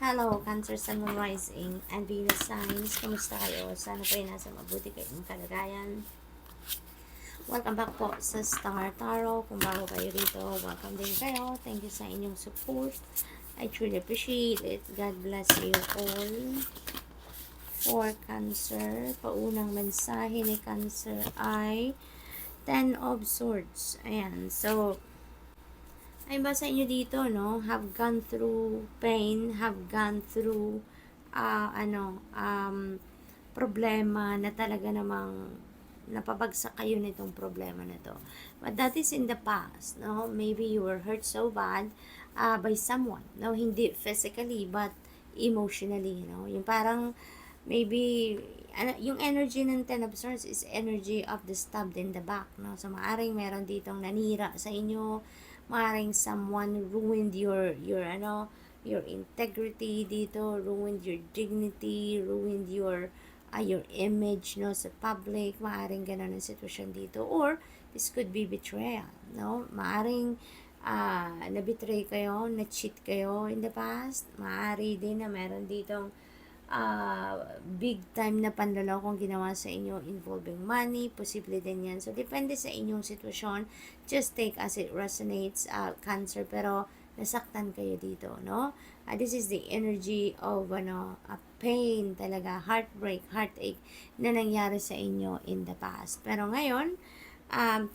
Hello, Cancer Sun, Moon Rising, and Venus Signs. Kumusta kayo? Sana po ay nasa mabuti kayong kalagayan. Welcome back po sa Star Tarot. Kung bago kayo dito, welcome din kayo. Thank you sa inyong support. I truly appreciate it. God bless you all. For Cancer, paunang mensahe ni Cancer ay Ten of Swords. Ayan, so ay basa nyo dito, no? Have gone through pain, have gone through problema na talaga namang napabagsak kayo nitong problema na to. But that is in the past, no? Maybe you were hurt so bad by someone, no? Hindi physically, but emotionally, no? Yung parang maybe yung energy ng Ten of Swords is energy of the stabbed in the back, no? So maaring meron ditong nanira sa inyo, maaring someone ruined your integrity dito, ruined your dignity, ruined your image, no, sa public. Maaring ganun ang sitwasyon dito, or this could be betrayal, no? Maaring na-betray kayo, na-cheat kayo in the past. Maari din na meron ditong big time na panlolokong ginawa sa inyo involving money, posible din yan. So, depende sa inyong sitwasyon. Just take as it resonates, Cancer, pero nasaktan kayo dito, no? This is the energy of, a pain talaga, heartbreak, heartache na nangyari sa inyo in the past. Pero ngayon,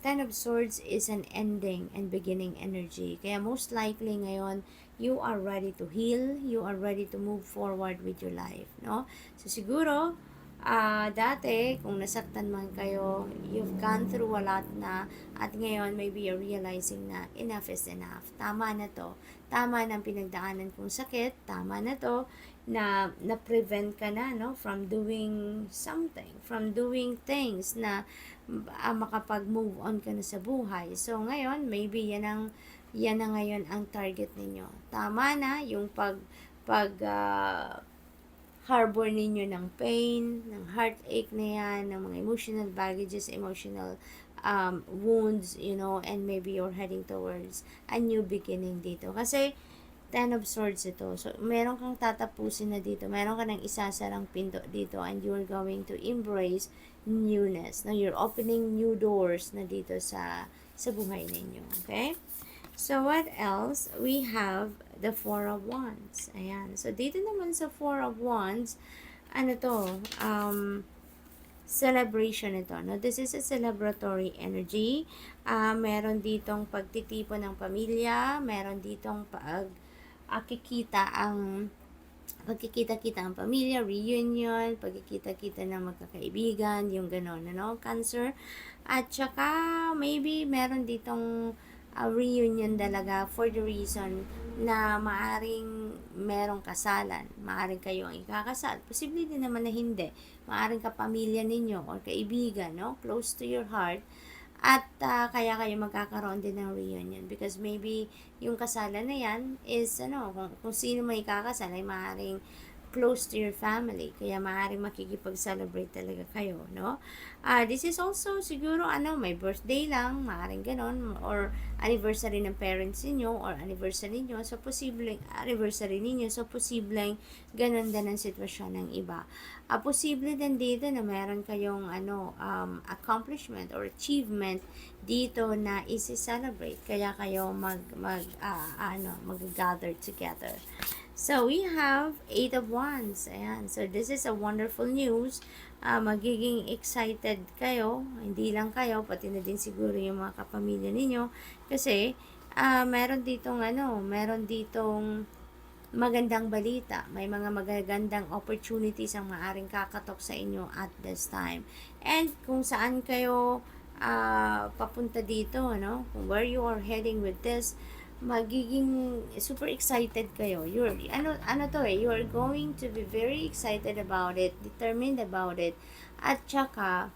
Ten of Swords is an ending and beginning energy. Kaya most likely ngayon, you are ready to heal, you are ready to move forward with your life, no? So siguro, dati, kung nasaktan man kayo, you've gone through a lot na, at ngayon, maybe you're realizing na enough is enough. Tama na to. Tama na ang pinagdaanan kong sakit. Tama na to na na-prevent ka na, no, from doing something, from doing things na makapag-move on ka na sa buhay. So, ngayon, maybe yan na ngayon ang target ninyo. Tama na yung harbor ninyo ng pain, ng heartache na yan, ng mga emotional baggages, emotional wounds, and maybe you're heading towards a new beginning dito. Kasi, Ten of Swords ito. So, meron kang tatapusin na dito. Meron ka ng isasarang pinto dito, and you're going to embrace newness. No, you're opening new doors na dito sa buhay ninyo. Okay? So, what else? We have the Four of Wands. Ayan. So, dito naman sa Four of Wands, celebration ito. No? This is a celebratory energy. Meron ditong pagtitipon ng pamilya. Meron ditong pagkikita-kita ang pamilya, reunion, pagkikita-kita ng magkakaibigan, yung gano'n, Cancer. At saka, maybe meron ditong reunion talaga for the reason na maaring merong kasalan. Maaring kayo ang ikakasal. Posible din naman na hindi. Maaring kapamilya ninyo or kaibigan, no? Close to your heart. At kaya kayo magkakaroon din ng reunion because maybe yung kasalan na yan is kung sino may kakasal ay maaaring close to your family, kaya maaaring makikipag-celebrate talaga kayo, no? This is also siguro may birthday lang, maaaring ganon, or anniversary ng parents niyo or anniversary niyo, so posibleng anniversary niyo, so posibleng ganon din ang sitwasyon ng iba. Posible din dito na meron kayong accomplishment or achievement dito na isi-celebrate, kaya kayo mag-gather together. So, we have Eight of Wands. Ayan. So, this is a wonderful news. Magiging excited kayo. Hindi lang kayo, pati na din siguro yung mga kapamilya ninyo. Kasi, meron ditong magandang balita. May mga magagandang opportunities ang maaring kakatok sa inyo at this time. And, kung saan kayo papunta dito, kung where you are heading with this, magiging super excited kayo. You are going to be very excited about it, determined about it. At saka,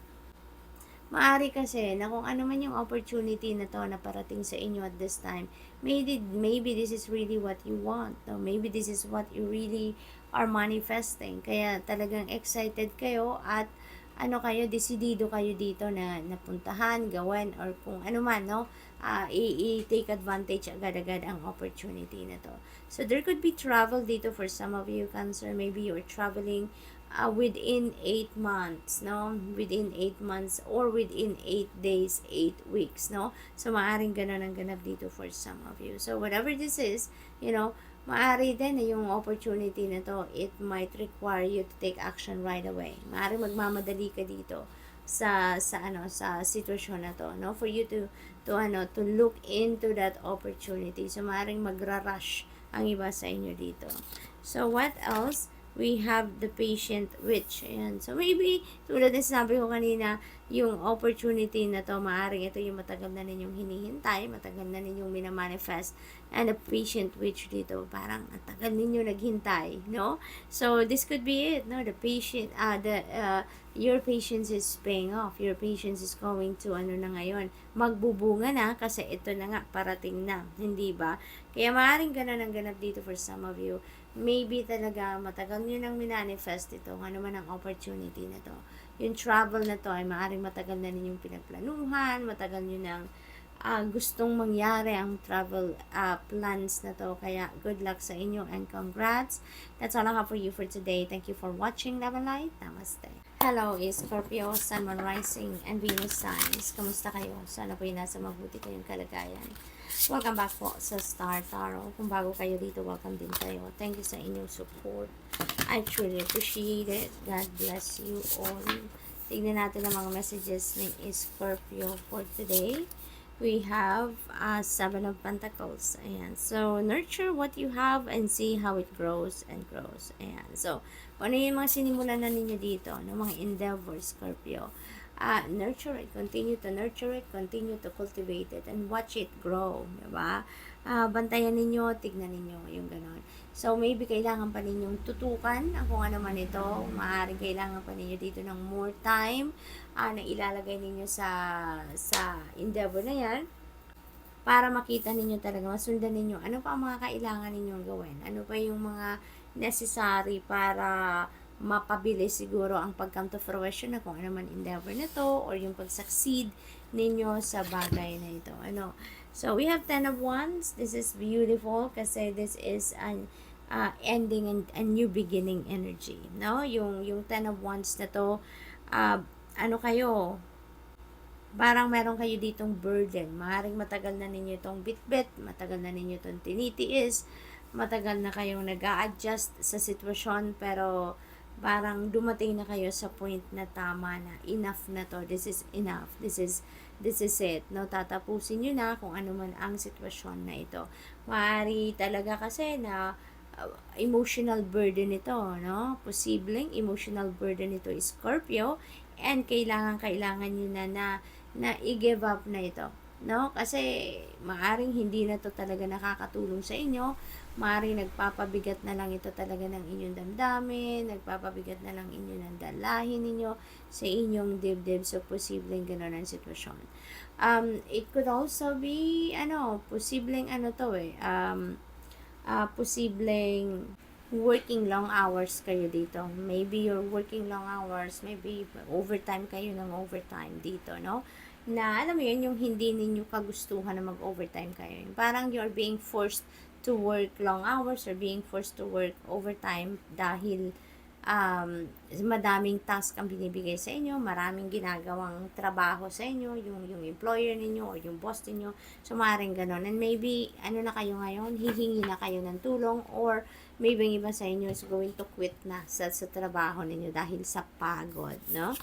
maari kasi na kung ano man yung opportunity na to na parating sa inyo at this time, maybe this is really what you want. No? Maybe this is what you really are manifesting. Kaya talagang excited kayo at ano kayo, desidido kayo dito na napuntahan, gawin, or kung ano man, no? I-take advantage agad-agad ang opportunity na to. So, there could be travel dito for some of you, Cancer. Maybe you're traveling within 8 months, no? Within 8 months or within 8 days, 8 weeks, no? So, maaring ganun ang ganap dito for some of you. So, whatever this is, maari din na yung opportunity na to, it might require you to take action right away. Maari magmamadali ka dito sa sitwasyon na to, no, for you to look into that opportunity. So maaring magra-rush ang iba sa inyo dito. So what else? We have the patient witch. Ayan. So maybe tulad ng sinabi ko kanina, yung opportunity na to, maaring ito yung matagal na ninyong hinihintay, matagal na ninyong minamanifest, and the patient witch dito, parang matagal ninyo naghintay, no? So this could be it, no? The patient, your patience is paying off. Your patience is going to na ngayon, magbubunga na kasi ito na nga, parating na, hindi ba? Kaya maaaring ganun ang ganap dito for some of you. Maybe talaga matagal nyo nang minanifest ito, ano man ang opportunity na to. Yung travel na to ay maaaring matagal na ninyong pinagplanuhan, matagal nyo nang gustong mangyari ang travel plans na to. Kaya good luck sa inyo and congrats. That's all I have for you for today. Thank you for watching. Love and light. Namaste. Hello, Scorpio, Sun, Moon, Rising, and Venus signs. Kamusta kayo? Sana po yung nasa mabuti kayong kalagayan. Welcome back po sa Star Tarot. Kung bago kayo dito, welcome din kayo. Thank you sa inyong support. I truly appreciate it. God bless you all. Tignan natin ang mga messages ni Scorpio for today. We have Seven of Pentacles. Ayan. So, nurture what you have and see how it grows and grows. Ayan. So, ano yung mga sinimulan na ninyo dito? Ng mga endeavors, Scorpio? Nurture it, continue to nurture it, continue to cultivate it, and watch it grow, diba? Bantayan ninyo, tignan ninyo, yung ganon. So, maybe kailangan pa ninyong tutukan kung ano man ito. Maaaring kailangan pa ninyo dito ng more time na ilalagay ninyo sa endeavor na yan para makita ninyo talaga, masundan ninyo ano pa ang mga kailangan ninyong gawin. Ano pa yung mga necessary para mapabilis siguro ang pag-come to fruition na kung ano man endeavor na to or yung pag-succeed ninyo sa bagay na ito. So, we have 10 of Wands. This is beautiful kasi this is an ending and a new beginning energy. No? Yung 10 of Wands na to, kayo, parang meron kayo ditong burden. Maaaring matagal na ninyo itong bit-bit, matagal na ninyo itong tinitiis, matagal na kayong nag-a-adjust sa sitwasyon, pero parang dumating na kayo sa point na tama na, enough na to, this is enough, this is it, no? Tatapusin nyo na kung ano man ang sitwasyon na ito. Maaari talaga kasi na emotional burden ito, no? Posibleng emotional burden ito is Scorpio, and kailangan nyo na i-give up na ito, no? Kasi maaring hindi na to talaga nakakatulong sa inyo. Maaring nagpapabigat na lang ito talaga ng inyong damdamin, nagpapabigat na lang inyo ng dalahin ninyo sa inyong dibdib. So, posibleng gano'n ang sitwasyon. It could also be, posibleng posibleng working long hours kayo dito. Maybe you're working long hours, maybe overtime kayo ng overtime dito, no? Na alam mo yun, yung hindi ninyo kagustuhan na mag-overtime kayo. Parang you're being forced to work long hours or being forced to work overtime dahil madaming task ang binibigay sa inyo, maraming ginagawang trabaho sa inyo, yung employer ninyo or yung boss ninyo. So, maaaring ganon. And maybe, na kayo ngayon, hihingi na kayo ng tulong, or maybe yung iba sa inyo is going to quit na sa trabaho ninyo dahil sa pagod, no?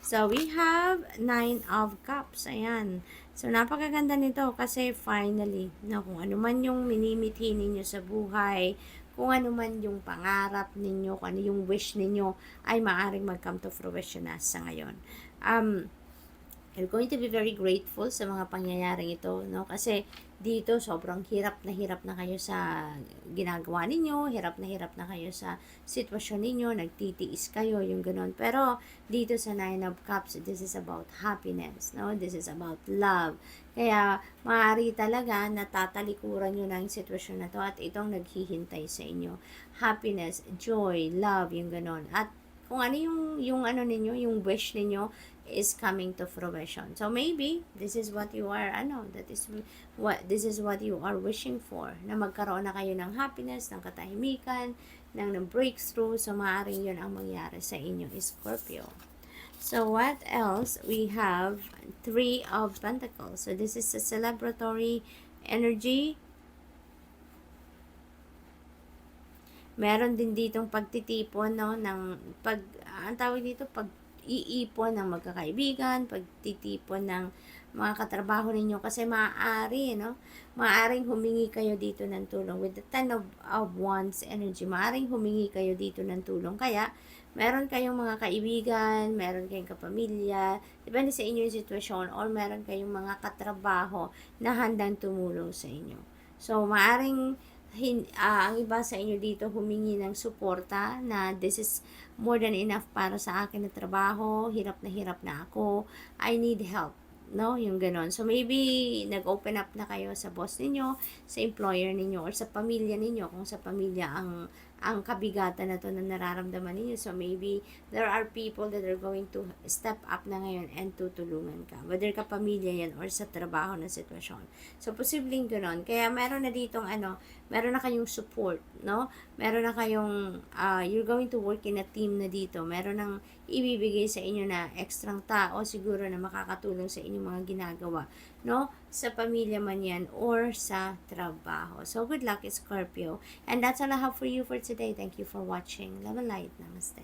So, we have 9 of Cups. Ayan. So, napakaganda nito kasi finally, kung ano man yung minimithi ninyo sa buhay, kung ano man yung pangarap ninyo, kung ano yung wish ninyo, ay maaaring mag-come to fruition na sa ngayon. You're going to be very grateful sa mga pangyayaring ito, no? Kasi dito sobrang hirap na kayo sa ginagawa ninyo, hirap na kayo sa sitwasyon ninyo, nagtitiis kayo, yung ganun. Pero dito sa 9 of Cups, this is about happiness, no? This is about love. Kaya maaari talaga natatalikuran nyo na yung sitwasyon na to at itong naghihintay sa inyo. Happiness, joy, love, yung ganun. At kung ano yung ano ninyo, yung wish ninyo is coming to fruition. So maybe this is what you are this is what you are wishing for, na magkaroon na kayo ng happiness, ng katahimikan, ng breakthrough. So maaaring yun ang mangyari sa inyo, Scorpio. So what else? We have Three of Pentacles. So this is a celebratory energy. Meron din ditong pagtitipon, no, ang tawag dito, pag-iipon ng magkakaibigan, pagtitipon ng mga katrabaho ninyo, kasi maaaring humingi kayo dito ng tulong. With the Ten of Wands energy, maaaring humingi kayo dito ng tulong. Kaya, meron kayong mga kaibigan, meron kayong kapamilya, depende sa inyo yung sitwasyon, or meron kayong mga katrabaho na handang tumulong sa inyo. So, maaaring ang iba sa inyo dito humingi ng suporta na this is more than enough para sa akin na trabaho, hirap na ako, I need help, no? Yung ganon. So maybe nag-open up na kayo sa boss ninyo, sa employer ninyo, or sa pamilya ninyo, kung sa pamilya ang kabigatan na to na nararamdaman ninyo. So maybe there are people that are going to step up na ngayon and tutulungan ka, whether ka pamilya yan or sa trabaho na sitwasyon. So posibleng ganoon. Kaya meron na ditong meron na kayong support, no? Meron na kayong you're going to work in a team na dito. Meron nang ibibigay sa inyo na ekstrang tao siguro na makakatulong sa inyong mga ginagawa, no? Sa pamilya man yan or sa trabaho. So good luck, Scorpio. And that's all I have for you for today. Thank you for watching. Love and light. Namaste.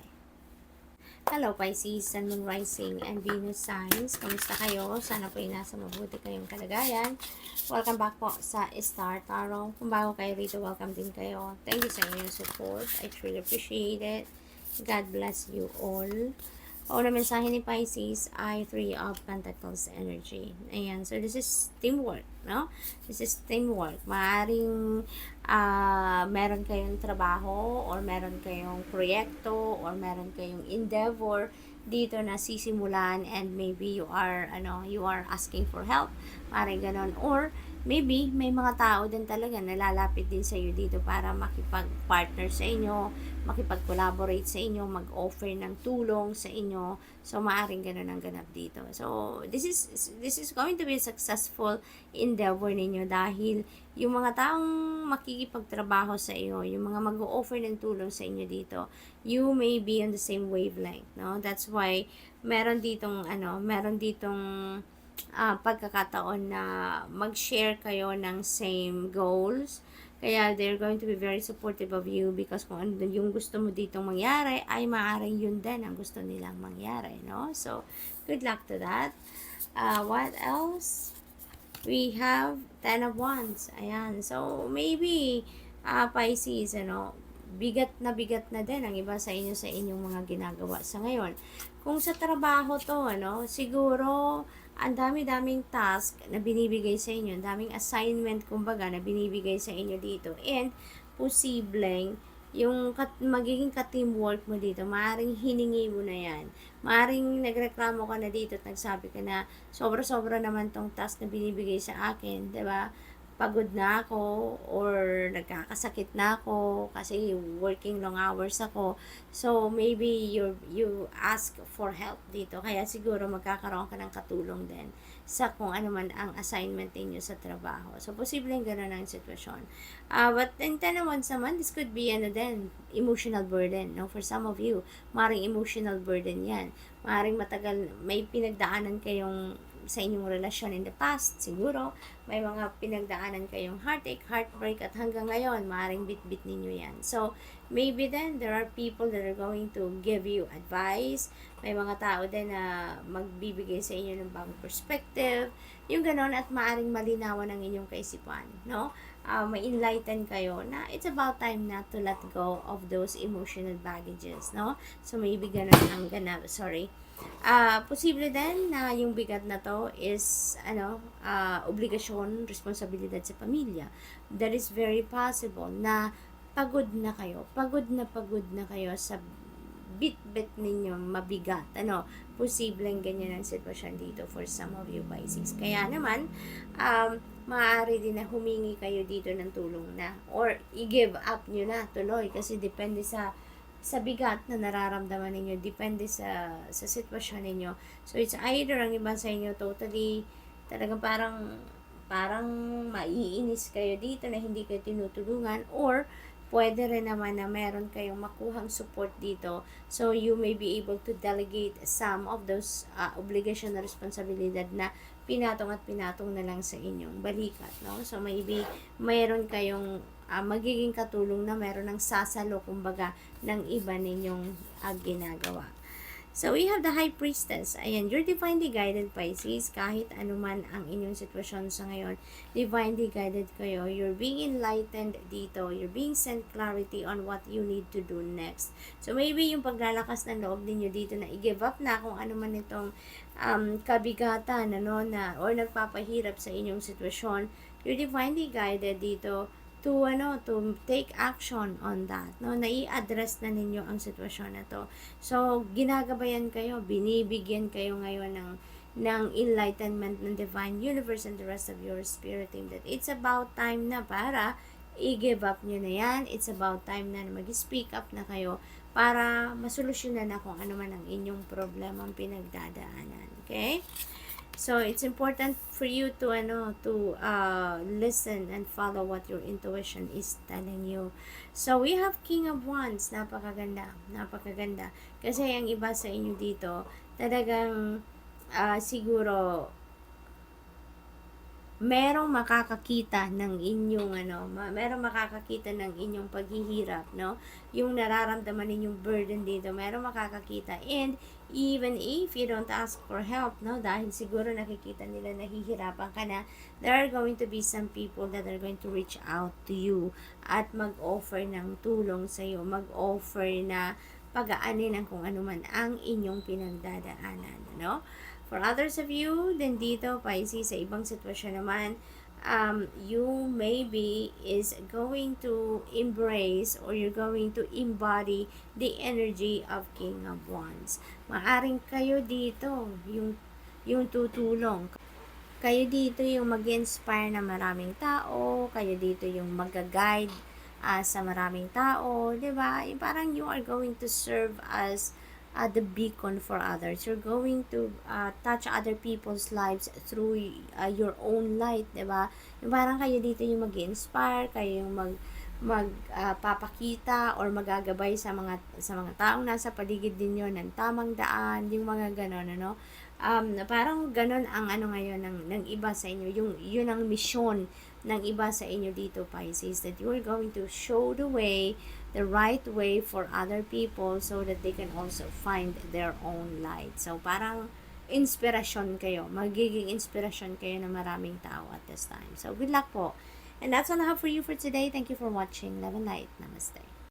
Hello Pisces, Sun, Moon, Rising, and Venus signs. Kamusta kayo? Sana po nasa mabuti kayong kalagayan. Welcome back po sa Star Tarot. Kung bago kayo rito, welcome din kayo. Thank you sa inyong support. I truly appreciate it. God bless you all. Na mensahe ni Pisces ay Three of Pentacles energy. Ayan. So, this is teamwork, no? This is teamwork. Maaring meron kayong trabaho or meron kayong proyekto or meron kayong endeavor dito na sisimulan, and maybe you are asking for help. Maaring ganon. Or maybe may mga tao din talaga na lalapit din sa iyo dito para makipag-partner sa inyo, makipag-collaborate sa inyo, mag-offer ng tulong sa inyo. So maaring ganun ang ganap dito. So this is going to be a successful endeavor ninyo, dahil yung mga taong makikipagtrabaho sa iyo, yung mga mag-o-offer ng tulong sa inyo dito, you may be on the same wavelength, no? That's why meron ditong pagkakataon na mag-share kayo ng same goals. Kaya they're going to be very supportive of you, because kung ano yung gusto mo ditong mangyari, ay maaaring yun din ang gusto nilang mangyari, no? So, good luck to that. What else? We have Ten of Wands. Ayan. So, maybe, Pisces, bigat na din ang iba sa inyong mga ginagawa sa ngayon. Kung sa trabaho to, siguro, ang dami-daming task na binibigay sa inyo, ang daming assignment, kumbaga, na binibigay sa inyo dito. And, posibleng, yung magiging ka-teamwork mo dito, maaaring hiningi mo na yan. Maaaring nagreklamo ka na dito at nagsabi ka na, sobra-sobra naman tong task na binibigay sa akin, diba? Pagod na ako or nagkakasakit na ako kasi working long hours ako. So maybe you ask for help dito, kaya siguro magkakaroon ka ng katulong din sa kung ano man ang assignment niyo sa trabaho. So posibleng gano'n ang sitwasyon. But in Ten of Wands naman, this could be emotional burden, no? For some of you, maring emotional burden yan. Maring matagal may pinagdaanan kayong sa inyong relasyon in the past, siguro may mga pinagdaanan kayong heartache, heartbreak, at hanggang ngayon maaaring bit-bit ninyo yan. So maybe then there are people that are going to give you advice. May mga tao din na magbibigay sa inyo ng bagong perspective, yung ganon, at maaaring malinawan ang inyong kaisipan, no? May enlighten kayo na it's about time na to let go of those emotional baggages, no? So maybe ganon ang ganap, posible din na yung bigat na to is obligasyon, responsibilidad sa pamilya. That is very possible na pagod na kayo sa bit-bit ninyo mabigat. Posibleng ganyan ang sitwasyon dito for some of you Pisces. Kaya naman, maaari din na humingi kayo dito ng tulong na, or i-give up nyo na tuloy, kasi depende sa sa bigat na nararamdaman ninyo, depende sa sitwasyon ninyo. So, it's either ang iba sa inyo totally, talagang parang maiinis kayo dito na hindi kayo tinutulungan, or pwede rin naman na meron kayong makuhang support dito. So, you may be able to delegate some of those obligation na responsibilidad na pinatong at pinatong na lang sa inyong balikat, no? So, maybe mayroon kayong magiging katulong na meron ng sasalo, kumbaga, ng iba ninyong ginagawa. So, we have the High Priestess. Ayan, you're divinely guided, Pisces. Kahit anuman ang inyong sitwasyon sa ngayon, divinely guided kayo. You're being enlightened dito. You're being sent clarity on what you need to do next. So, maybe yung paglalakas ng loob ninyo dito na i-give up na kung ano man itong kabigatan, or nagpapahirap sa inyong sitwasyon. You're divinely guided dito to take action on that, no? Nai-address na ninyo ang sitwasyon na to. So, ginagabayan kayo, binibigyan kayo ngayon ng enlightenment ng divine universe and the rest of your spirit team, that it's about time na para i-give up nyo na yan. It's about time na mag-speak up na kayo para masolusyonan na kung ano man ang inyong problema ang pinagdadaanan. Okay? So, it's important for you to listen and follow what your intuition is telling you. So, we have King of Wands. Napakaganda. Napakaganda. Kasi ang iba sa inyo dito, talagang siguro merong makakakita ng inyong merong makakakita ng inyong paghihirap, no? Yung nararamdaman ninyong burden dito, merong makakakita. And even if you don't ask for help, no, dahil siguro nakikita nila nahihirapan ka na, there are going to be some people that are going to reach out to you at mag-offer ng tulong sa iyo, mag-offer na pag-aanin ng kung ano man ang inyong pinagdadaanan, no? For others of you, then dito, Pisces, sa ibang sitwasyon naman, you maybe is going to embrace or you're going to embody the energy of King of Wands. Maaring kayo dito, yung tutulong. Kayo dito yung mag-inspire na maraming tao, kayo dito yung mag-guide sa maraming tao, 'di ba? Yung parang you are going to serve as the beacon for others. You're going to touch other people's lives through your own light, 'di ba? Yung parang kayo dito yung mag-inspire, kayo yung papakita or magagabay sa mga taong nasa paligid ninyo ng tamang daan, yung mga ganon, parang ganon ang ngayon ng iba sa inyo, yun ang misyon ng iba sa inyo dito, Pisces, that you are going to show the way, the right way for other people so that they can also find their own light. So, parang inspirasyon kayo. Magiging inspirasyon kayo ng maraming tao at this time. So, good luck po. And that's all I have for you for today. Thank you for watching. Love and light. Namaste.